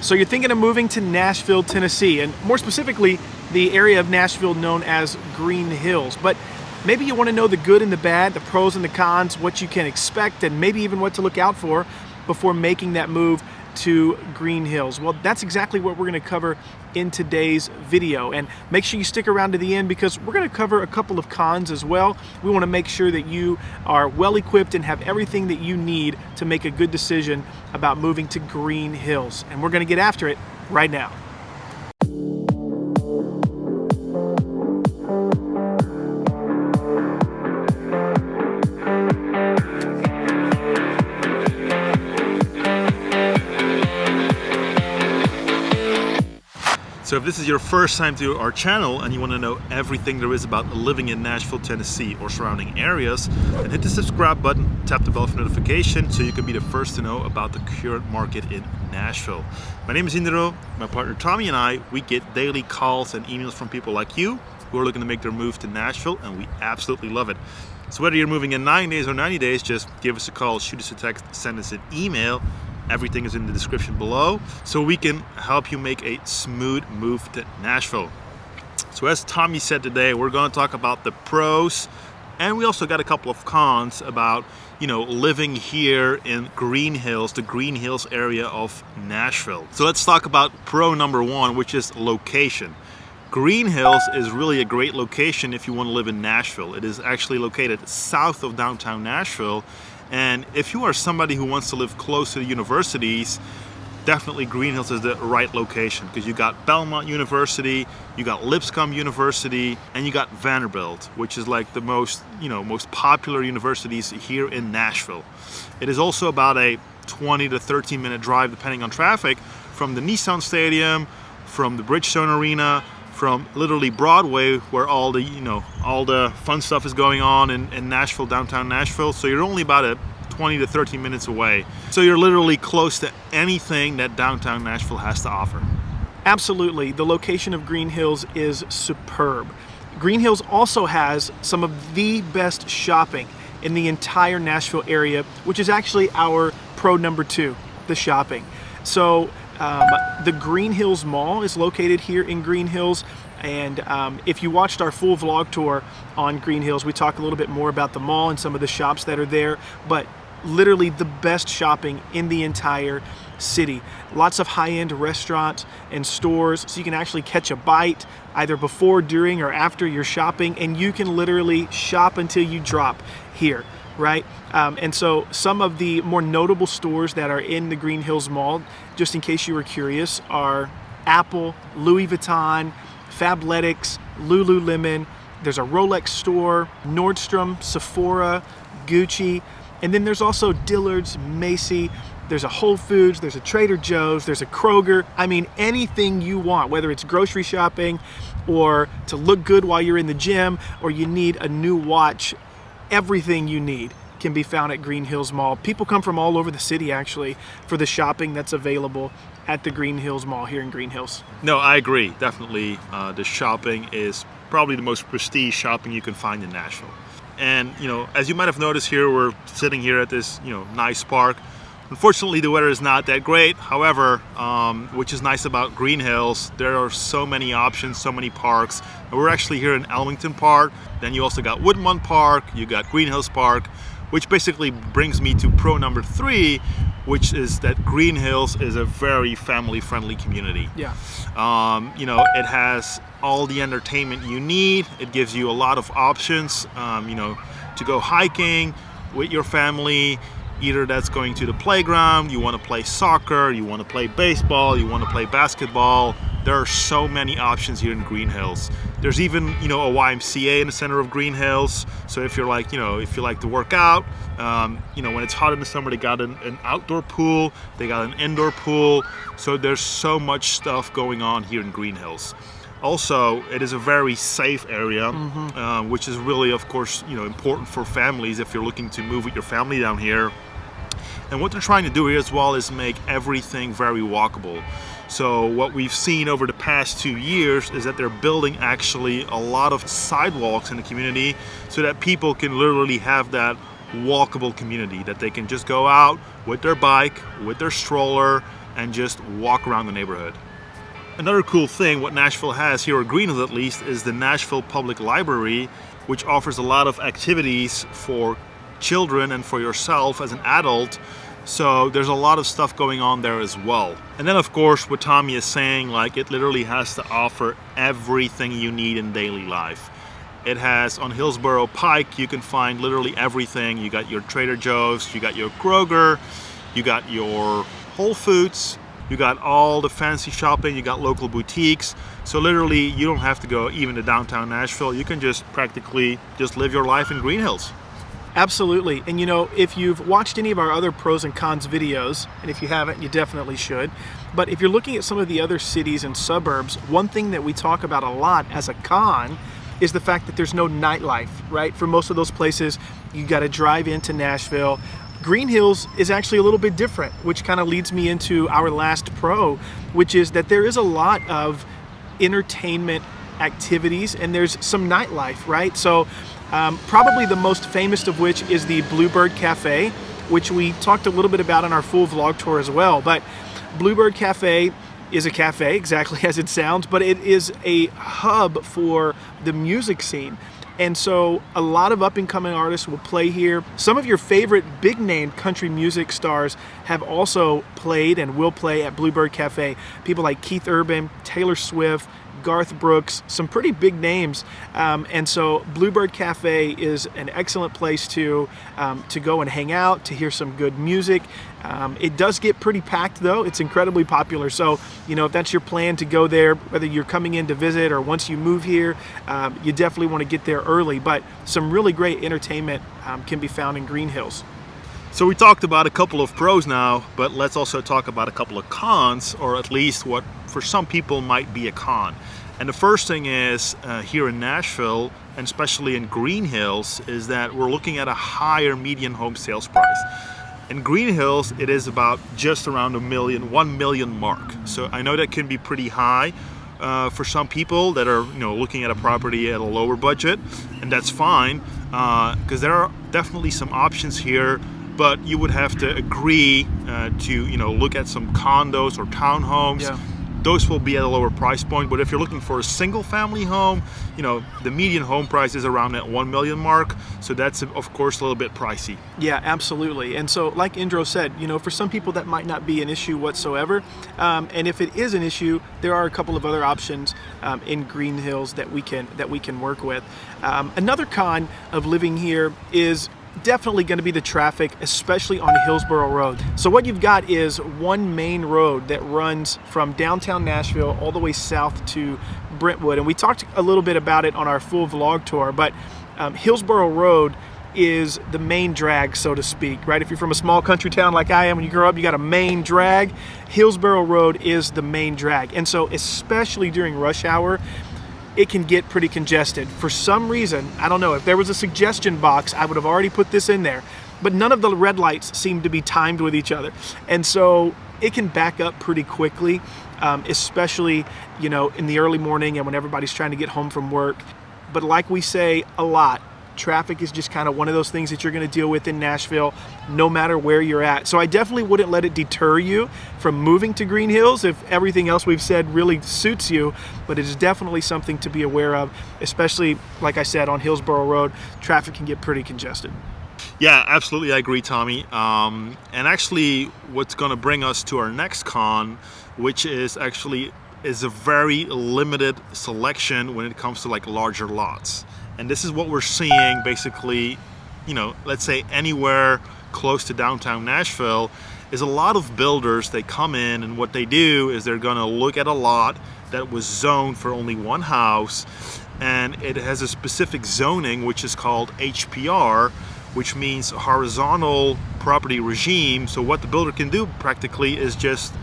So you're thinking of moving to Nashville, Tennessee, and more specifically, the area of Nashville known as Green Hills. But maybe you want to know the good and the bad, the pros and the cons, what you can expect, and maybe even what to look out for before making that move to Green Hills. Well, that's exactly what we're going to cover in today's video. And make sure you stick around to the end because we're going to cover a couple of cons as well. We want to make sure that you are well equipped and have everything that you need to make a good decision about moving to Green Hills. And we're going to get after it right now. So if this is your first time to our channel and you want to know everything there is about living in Nashville, Tennessee or surrounding areas, then hit the subscribe button, tap the bell for notification so you can be the first to know about the current market in Nashville. My name is Indro, my partner Tommy and I, we get daily calls and emails from people like you who are looking to make their move to Nashville, and we absolutely love it. So whether you're moving in 9 days or 90 days, just give us a call, shoot us a text, send us an email. Everything is in the description below so we can help you make a smooth move to Nashville. So as Tommy said today, we're going to talk about the pros, and we also got a couple of cons about, living here in Green Hills, the Green Hills area of Nashville. So let's talk about pro number one, which is location. Green Hills is really a great location if you want to live in Nashville. It is actually located south of downtown Nashville. And if you are somebody who wants to live close to the universities, definitely Green Hills is the right location because you got Belmont University, you got Lipscomb University, and you got Vanderbilt, which is like the most popular universities here in Nashville. It is also about a 20 to 13 minute drive, depending on traffic, from the Nissan Stadium, from the Bridgestone Arena, from literally Broadway, where all the fun stuff is going on in Nashville, downtown Nashville. So you're only about 20 to 30 minutes away. So you're literally close to anything that downtown Nashville has to offer. Absolutely. The location of Green Hills is superb. Green Hills also has some of the best shopping in the entire Nashville area, which is actually our pro number two, the shopping. So the Green Hills Mall is located here in Green Hills, and if you watched our full vlog tour on Green Hills, we talk a little bit more about the mall and some of the shops that are there, but literally the best shopping in the entire city. Lots of high-end restaurants and stores, so you can actually catch a bite either before, during, or after your shopping, and you can literally shop until you drop here. Right? And so some of the more notable stores that are in the Green Hills Mall, just in case you were curious, are Apple, Louis Vuitton, Fabletics, Lululemon. There's a Rolex store, Nordstrom, Sephora, Gucci, and then there's also Dillard's, Macy. There's a Whole Foods, there's a Trader Joe's, there's a Kroger. I mean, anything you want, whether it's grocery shopping or to look good while you're in the gym or you need a new watch, everything you need can be found at Green Hills Mall. People come from all over the city actually for the shopping that's available at the Green Hills Mall here in Green Hills. No, I agree. Definitely the shopping is probably the most prestige shopping you can find in Nashville. And as you might have noticed here, we're sitting here at this nice park. Unfortunately, the weather is not that great. However, which is nice about Green Hills, there are so many options, so many parks. And we're actually here in Elmington Park. Then you also got Woodmont Park, you got Green Hills Park, which basically brings me to pro number three, which is that Green Hills is a very family-friendly community. Yeah. It has all the entertainment you need. It gives you a lot of options, to go hiking with your family. Either that's going to the playground, you want to play soccer, you want to play baseball, you want to play basketball. There are so many options here in Green Hills. There's even, a YMCA in the center of Green Hills. So if you're like, if you like to work out, when it's hot in the summer, they got an outdoor pool, they got an indoor pool. So there's so much stuff going on here in Green Hills. Also, it is a very safe area, which is really, of course, important for families if you're looking to move with your family down here. And what they're trying to do here as well is make everything very walkable. So what we've seen over the past 2 years is that they're building actually a lot of sidewalks in the community so that people can literally have that walkable community, that they can just go out with their bike, with their stroller, and just walk around the neighborhood. Another cool thing, what Nashville has here, or Green Hills at least, is the Nashville Public Library, which offers a lot of activities for children and for yourself as an adult. So there's a lot of stuff going on there as well. And then of course what Tommy is saying, like, it literally has to offer everything you need in daily life. It has, on Hillsborough Pike, you can find literally everything. You got your Trader Joe's, you got your Kroger, you got your Whole Foods, you got all the fancy shopping, you got local boutiques. So literally you don't have to go even to downtown Nashville. You can just practically just live your life in Green Hills. Absolutely. And if you've watched any of our other pros and cons videos, and if you haven't, you definitely should. But if you're looking at some of the other cities and suburbs, one thing that we talk about a lot as a con is the fact that there's no nightlife, right? For most of those places, you got to drive into Nashville. Green Hills is actually a little bit different, which kind of leads me into our last pro, which is that there is a lot of entertainment activities and there's some nightlife, right? So probably the most famous of which is the Bluebird Cafe, which we talked a little bit about in our full vlog tour as well. But Bluebird Cafe is a cafe, exactly as it sounds, but it is a hub for the music scene. And so a lot of up-and-coming artists will play here. Some of your favorite big-name country music stars have also played and will play at Bluebird Cafe. People like Keith Urban, Taylor Swift, Garth Brooks, some pretty big names. And so Bluebird Cafe is an excellent place to go and hang out, to hear some good music. It does get pretty packed though. It's incredibly popular. So, if that's your plan to go there, whether you're coming in to visit or once you move here, you definitely want to get there early. But some really great entertainment can be found in Green Hills. So we talked about a couple of pros now, but let's also talk about a couple of cons, or at least what for some people might be a con. And the first thing is here in Nashville, and especially in Green Hills, is that we're looking at a higher median home sales price. In Green Hills, it is about just around 1 million mark. So I know that can be pretty high for some people that are looking at a property at a lower budget, and that's fine because there are definitely some options here. But you would have to agree to look at some condos or townhomes. Yeah. Those will be at a lower price point. But if you're looking for a single family home, the median home price is around that 1 million mark. So that's of course a little bit pricey. Yeah, absolutely. And so like Indro said, for some people that might not be an issue whatsoever. And if it is an issue, there are a couple of other options in Green Hills that we can work with. Another con of living here is definitely going to be the traffic, especially on Hillsborough Road. So what you've got is one main road that runs from downtown Nashville all the way south to Brentwood. And we talked a little bit about it on our full vlog tour, but Hillsborough Road is the main drag, so to speak, right? If you're from a small country town like I am, when you grow up, you got a main drag. Hillsborough Road is the main drag. And so especially during rush hour, it can get pretty congested. For some reason, I don't know, if there was a suggestion box, I would have already put this in there, but none of the red lights seem to be timed with each other. And so it can back up pretty quickly, especially, in the early morning and when everybody's trying to get home from work. But like we say a lot, traffic is just kind of one of those things that you're going to deal with in Nashville, no matter where you're at. So I definitely wouldn't let it deter you from moving to Green Hills if everything else we've said really suits you, but it is definitely something to be aware of, especially, like I said, on Hillsborough Road, traffic can get pretty congested. Yeah, absolutely. I agree, Tommy. And actually, what's going to bring us to our next con, which is a very limited selection when it comes to like larger lots. And this is what we're seeing basically, let's say anywhere close to downtown Nashville, is a lot of builders, they come in and what they do is they're gonna look at a lot that was zoned for only one house, and it has a specific zoning which is called HPR, which means horizontal property regime. So what the builder can do practically is just,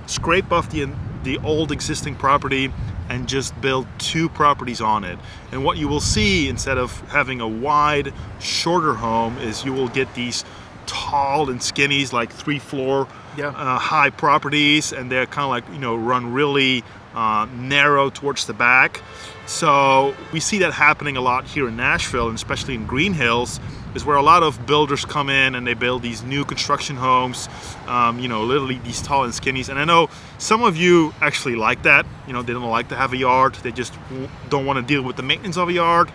scrape off the old existing property and just build two properties on it. And what you will see, instead of having a wide, shorter home, is you will get these tall and skinnies, like 3-floor high properties, and they're kind of like, run really narrow towards the back. So we see that happening a lot here in Nashville, and especially in Green Hills. is where a lot of builders come in and they build these new construction homes, literally these tall and skinnies. And I know some of you actually like that. They don't like to have a yard. They just don't want to deal with the maintenance of a yard.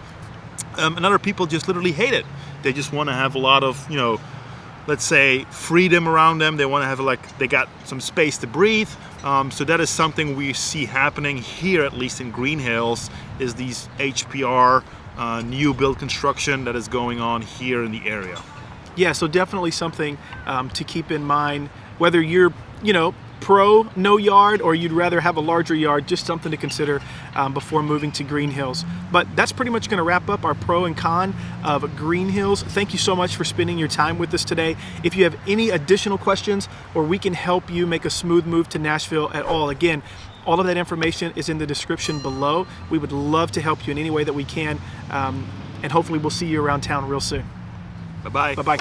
And other people just literally hate it. They just want to have a lot of, let's say, freedom around them. They want to have they got some space to breathe. So that is something we see happening here, at least in Green Hills, is these HPR new build construction that is going on here in the area. Yeah, so definitely something to keep in mind, whether you're, pro no yard or you'd rather have a larger yard, just something to consider before moving to Green Hills. But that's pretty much going to wrap up our pro and con of Green Hills. Thank you so much for spending your time with us today. If you have any additional questions or we can help you make a smooth move to Nashville at all, again, all of that information is in the description below. We would love to help you in any way that we can, and hopefully we'll see you around town real soon. Bye-bye. Bye-bye.